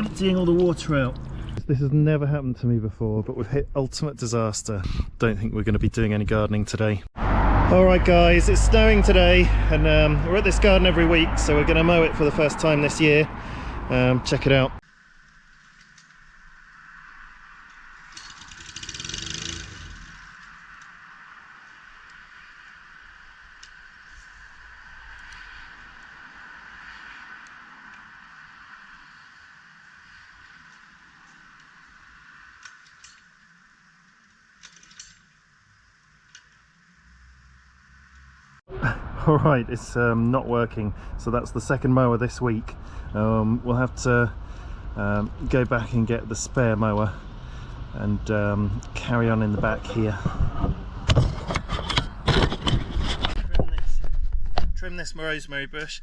emptying all the water out. This has never happened to me before, but we've hit ultimate disaster. Don't think we're going to be doing any gardening today. Alright guys, it's snowing today, and we're at this garden every week, so we're going to mow it for the first time this year. Check it out. Alright, it's not working, so that's the second mower this week. We'll have to go back and get the spare mower and carry on in the back here. Trim this rosemary bush.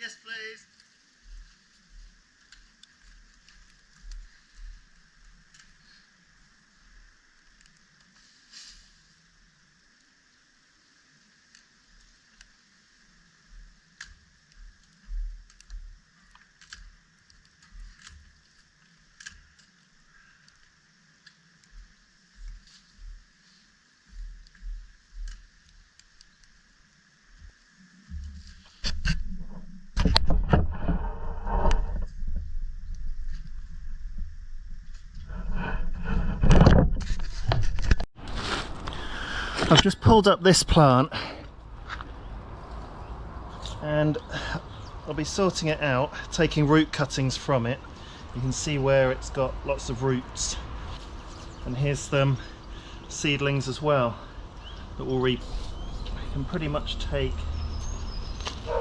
Yes, please. I've just pulled up this plant and I'll be sorting it out, taking root cuttings from it. You can see where it's got lots of roots, and here's some seedlings as well that will reap. I can pretty much take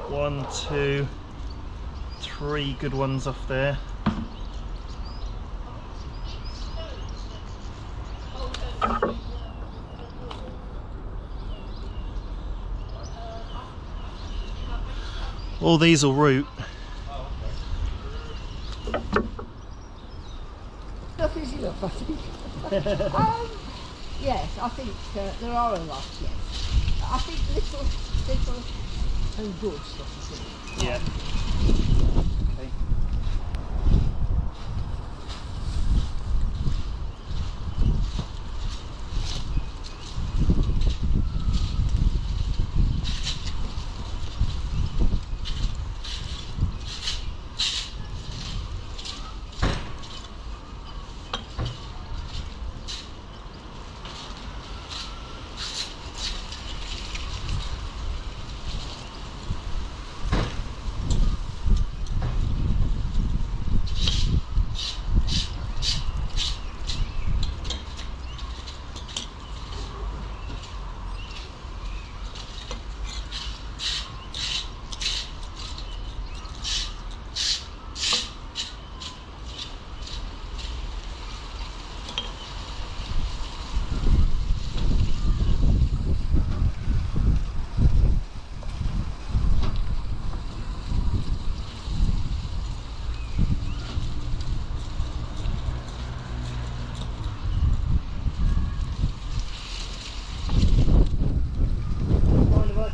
1, 2, 3 good ones off there. All these will root. Nothing's enough, I think. Yes, I think there are a lot, yes. I think little and good stuff, isn't it? Yeah. Okay.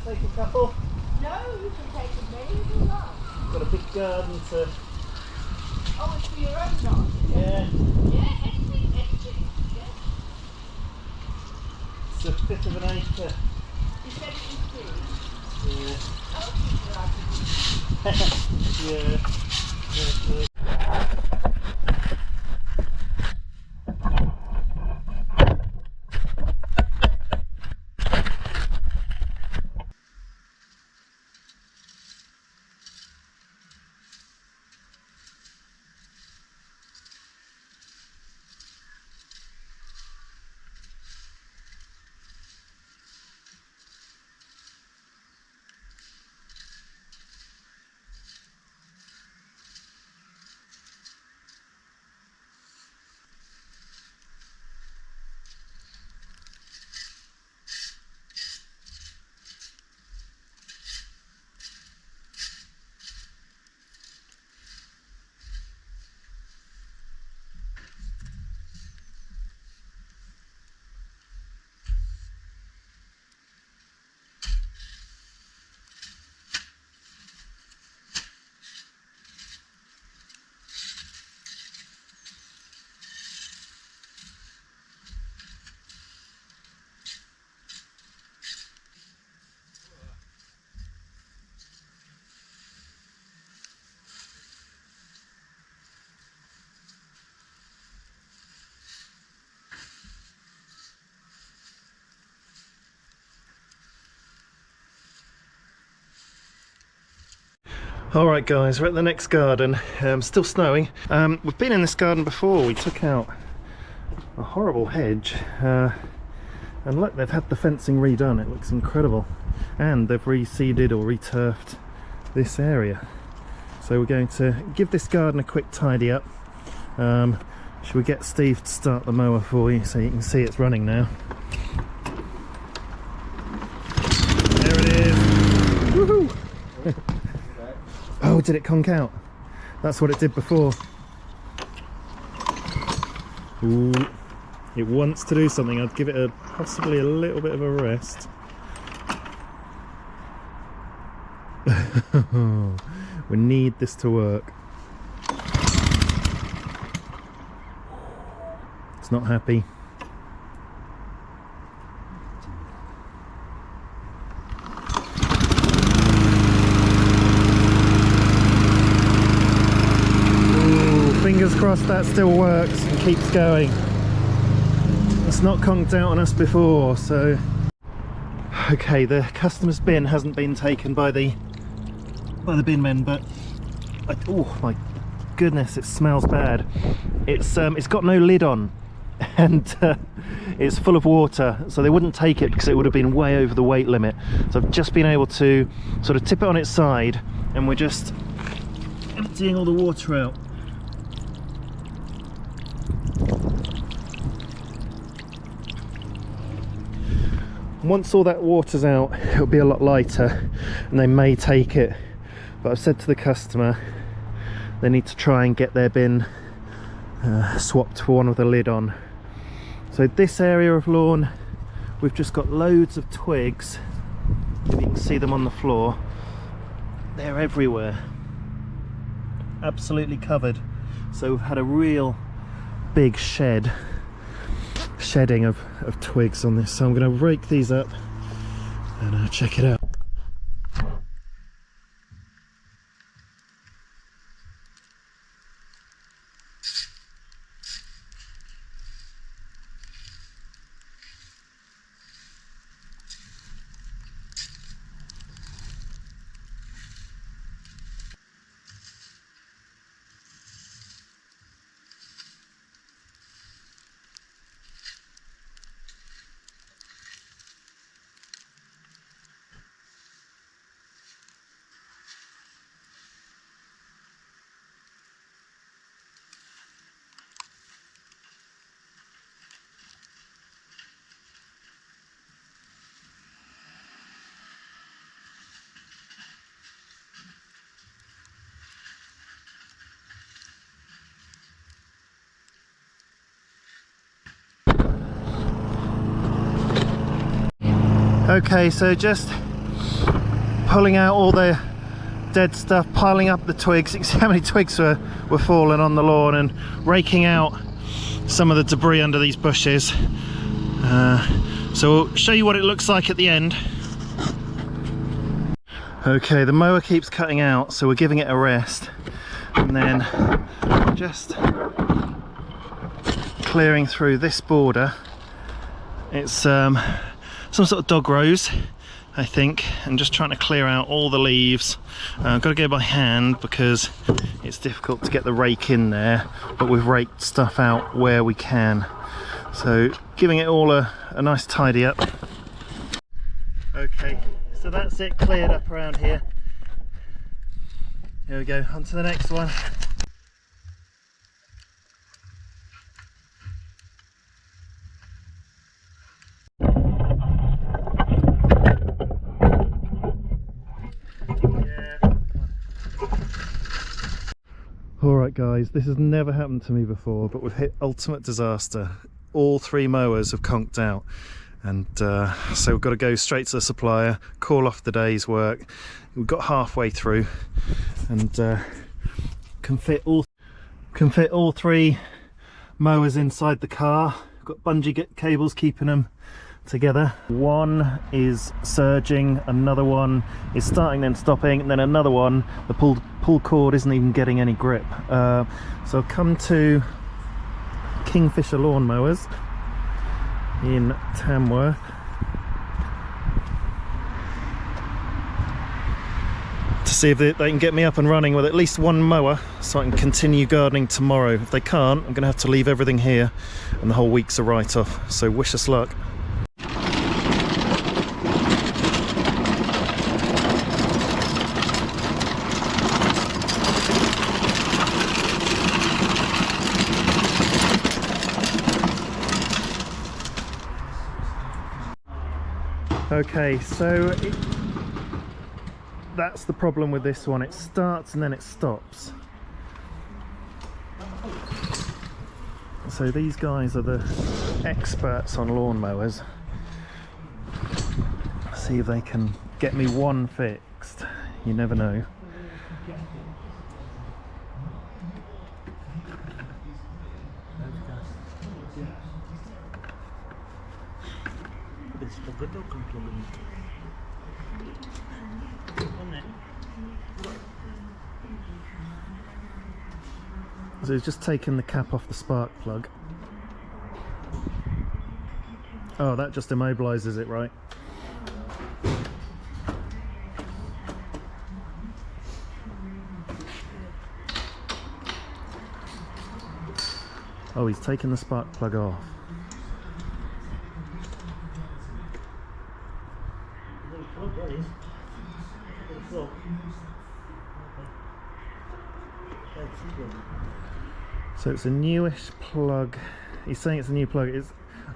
take a couple? No, you can take as many as you like. Got a big garden to... Oh, it's for your own garden? Yeah. Yeah, anything, yeah. It's a bit of an acre. You said it was big. Yeah. Oh, people like it. Yeah. Yeah. Alright guys, we're at the next garden. Still snowing. We've been in this garden before. We took out a horrible hedge and look, they've had the fencing redone. It looks incredible, and they've reseeded or returfed this area. So we're going to give this garden a quick tidy up. Should we get Steve to start the mower for you so you can see it's running now? There it is. Woohoo! Oh, did it conk out? That's what it did before. Ooh, it wants to do something. I'd give it possibly a little bit of a rest. We need this to work. It's not happy. Fingers crossed that still works and keeps going. It's not conked out on us before, so... Okay, the customer's bin hasn't been taken by the bin men, but... oh my goodness, it smells bad. It's got no lid on, and it's full of water, so they wouldn't take it because it would have been way over the weight limit. So I've just been able to sort of tip it on its side, and we're just emptying all the water out. Once all that water's out, it'll be a lot lighter and they may take it, but I've said to the customer they need to try and get their bin swapped for one with a lid on. So this area of lawn, we've just got loads of twigs. If you can see them on the floor, they're everywhere, absolutely covered. So we've had a real big shedding of twigs on this, so I'm going to rake these up and check it out. Okay, so just pulling out all the dead stuff, piling up the twigs. You can see how many twigs were falling on the lawn, and raking out some of the debris under these bushes. So we'll show you what it looks like at the end. Okay, the mower keeps cutting out, so we're giving it a rest, and then just clearing through this border. It's some sort of dog rose, I think, and just trying to clear out all the leaves. I've got to go by hand because it's difficult to get the rake in there, but we've raked stuff out where we can. So giving it all a nice tidy up. Okay, so that's it cleared up around here. Here we go, on to the next one. Alright guys, this has never happened to me before, but we've hit ultimate disaster. All 3 mowers have conked out, and so we've got to go straight to the supplier, call off the day's work. We've got halfway through, and can fit all 3 mowers inside the car. We've got bungee cables keeping them together. One is surging, another one is starting then stopping, and then another one, the pull cord isn't even getting any grip. So I've come to Kingfisher lawnmowers in Tamworth. To see if they can get me up and running with at least 1 mower so I can continue gardening tomorrow. If they can't, I'm going to have to leave everything here and the whole week's a write-off. So wish us luck. Okay, so that's the problem with this one. It starts and then it stops. So these guys are the experts on lawnmowers. See if they can get me one fixed. You never know. So it's just taken the cap off the spark plug. Oh, that just immobilises it, right? Oh, he's taken the spark plug off. So it's a newish plug. He's saying it's a new plug.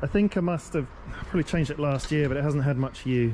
I think I must have probably changed it last year, but it hasn't had much use.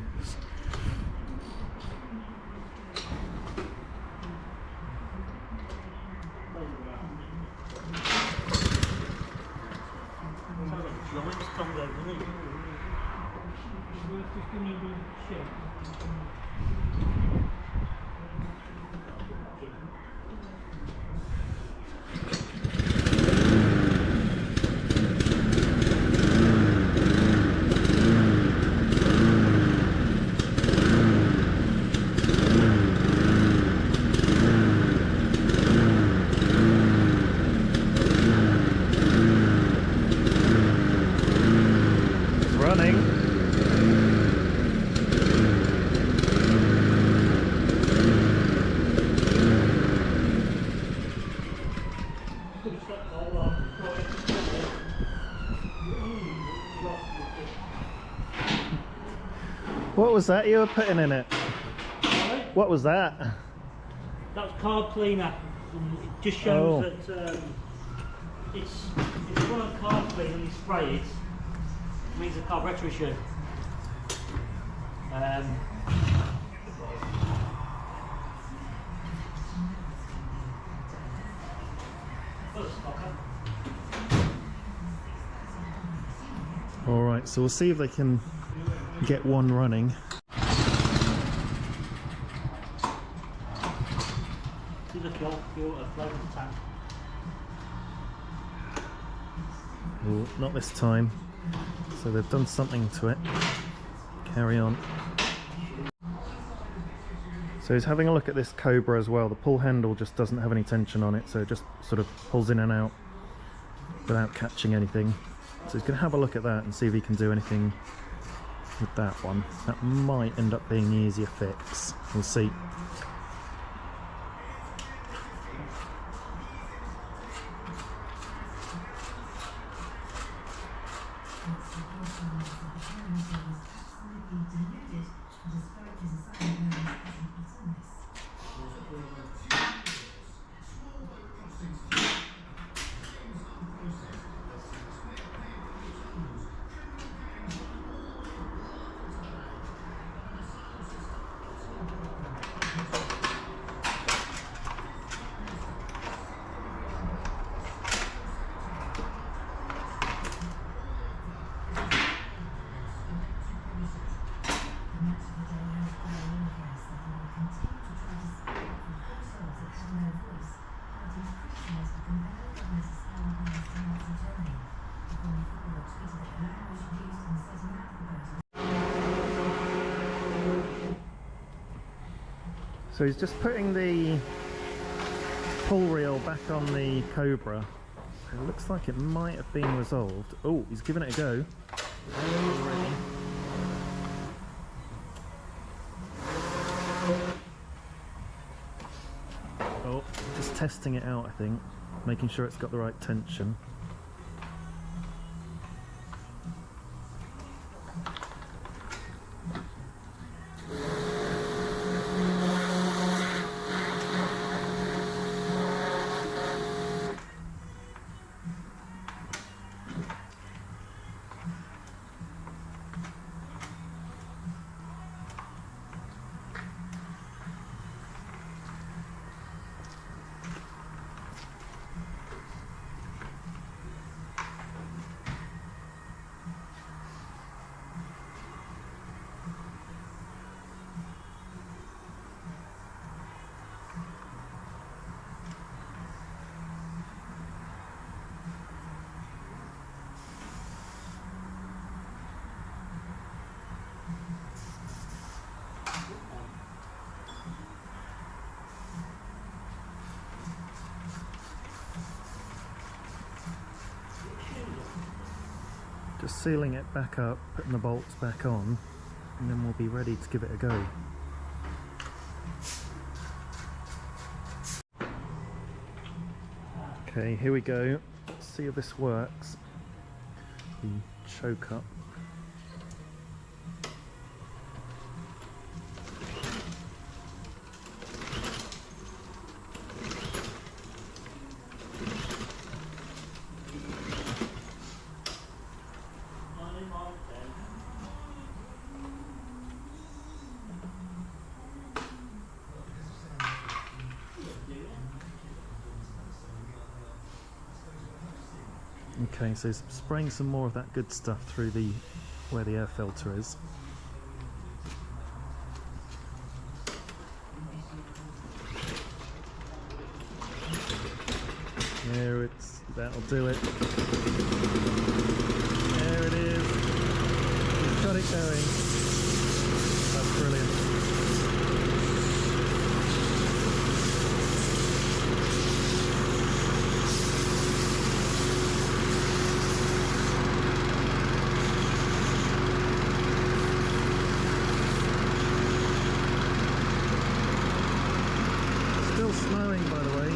What was that you were putting in it? Sorry? What was that? That's carb cleaner. It just shows that it's one of the carb cleaner and you spray it. It means the carburetor issue. Alright, so we'll see if they can get one running. See the fuel flow in the tank. Ooh, not this time. So they've done something to it. Carry on. So he's having a look at this Cobra as well. The pull handle just doesn't have any tension on it, so it just sort of pulls in and out without catching anything. So he's going to have a look at that and see if he can do anything with that one. That might end up being the easier fix. We'll see. So he's just putting the pull reel back on the Cobra. It looks like it might have been resolved. Oh, he's giving it a go. Already. Oh, just testing it out, I think. Making sure it's got the right tension. Just sealing it back up, putting the bolts back on, and then we'll be ready to give it a go. Okay, here we go. Let's see if this works. The choke up. Okay, so spraying some more of that good stuff through the where the air filter is. There it's, that'll do it. There it is. We've got it going. That's brilliant. Still snowing, by the way.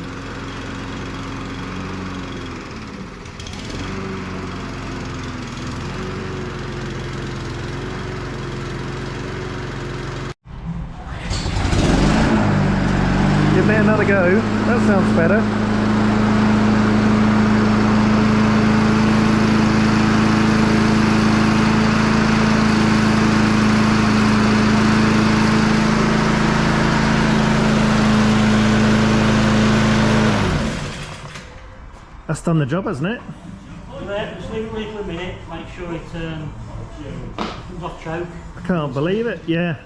Give me another go. That sounds better. That's done the job, hasn't it? Just leave it for a minute, make sure it comes off choke. I can't believe it, yeah.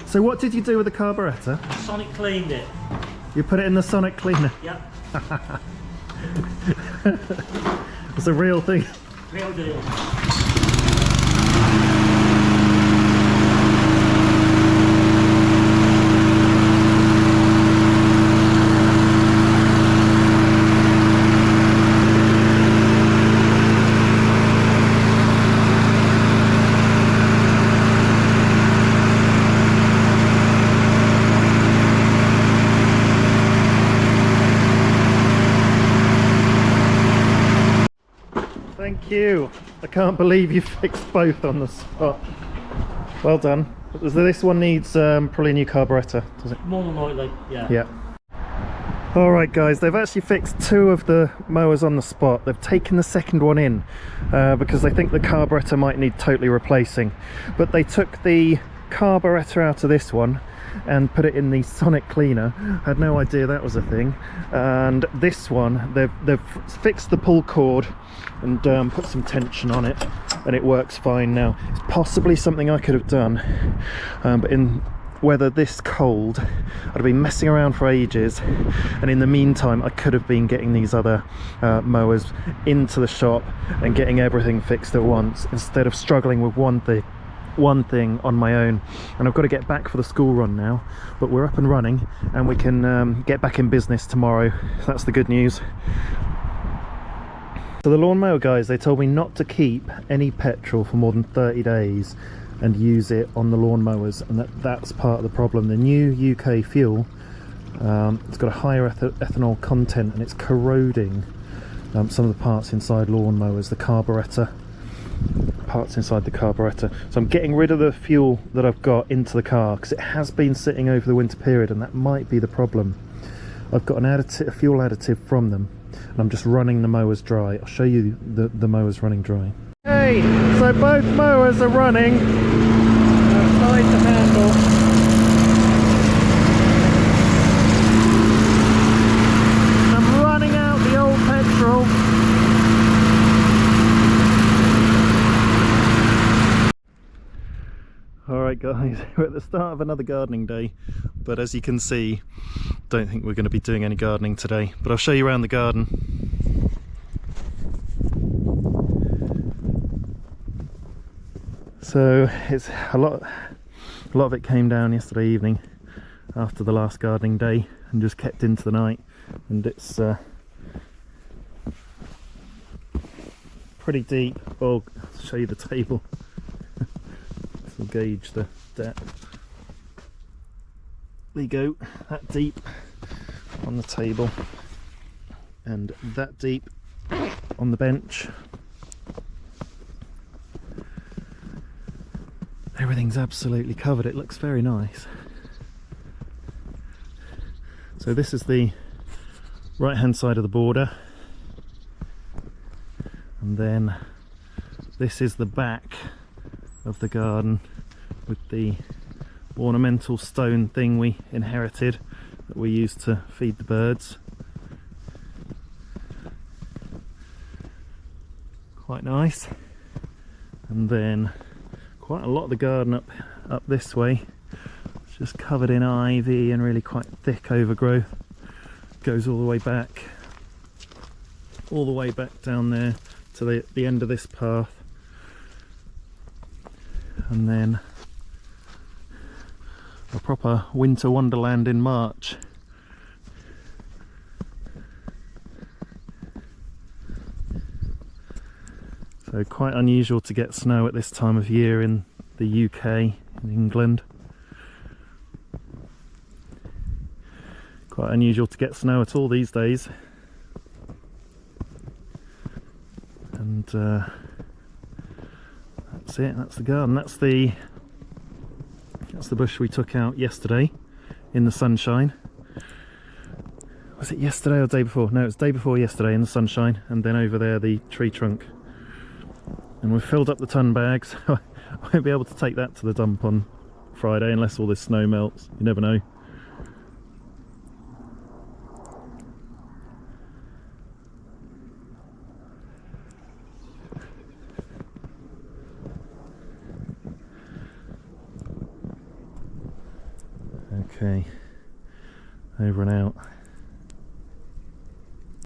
So what did you do with the carburettor? Sonic cleaned it. You put it in the sonic cleaner. Yep. It's a real thing. Real deal. Thank you. I can't believe you fixed both on the spot. Well done. This one needs probably a new carburettor, does it? More than likely, yeah. Yeah. Alright guys, they've actually fixed 2 of the mowers on the spot. They've taken the second one in because they think the carburettor might need totally replacing. But they took the carburettor out of this one and put it in the sonic cleaner. I had no idea that was a thing. And this one, they've fixed the pull cord and put some tension on it, and it works fine now. It's possibly something I could have done, but in weather this cold, I'd have been messing around for ages, and in the meantime I could have been getting these other mowers into the shop and getting everything fixed at once, instead of struggling with one thing on my own. And I've got to get back for the school run now, but we're up and running and we can get back in business tomorrow. So that's the good news. So the lawnmower guys, they told me not to keep any petrol for more than 30 days and use it on the lawnmowers, and that's part of the problem. The new UK fuel, it's got a higher ethanol content and it's corroding some of the parts inside lawnmowers, the carburettor, parts inside the carburettor. So I'm getting rid of the fuel that I've got into the car because it has been sitting over the winter period, and that might be the problem. I've got a fuel additive from them, and I'm just running the mowers dry. I'll show you the mowers running dry. Hey, so both mowers are running. Outside the handle. I'm running out the old petrol. Alright guys, we're at the start of another gardening day, but as you can see, don't think we're going to be doing any gardening today, but I'll show you around the garden. So it's a lot of it came down yesterday evening after the last gardening day and just kept into the night, and it's pretty deep. I'll show you the table. This will gauge the depth. There you go, that deep on the table and that deep on the bench. Everything's absolutely covered. It looks very nice. So this is the right hand side of the border, and then this is the back of the garden with the ornamental stone thing we inherited that we used to feed the birds. Quite nice. And then quite a lot of the garden up this way, it's just covered in ivy and really quite thick overgrowth. Goes all the way back down there to the end of this path, and then a proper winter wonderland in March. So quite unusual to get snow at this time of year in the UK, in England. Quite unusual to get snow at all these days. And that's it, that's the garden. That's the bush we took out yesterday in the sunshine. Was it yesterday or the day before? No, it was the day before yesterday in the sunshine, and then over there the tree trunk. And we've filled up the ton bags. I won't be able to take that to the dump on Friday unless all this snow melts. You never know. Okay, over and out.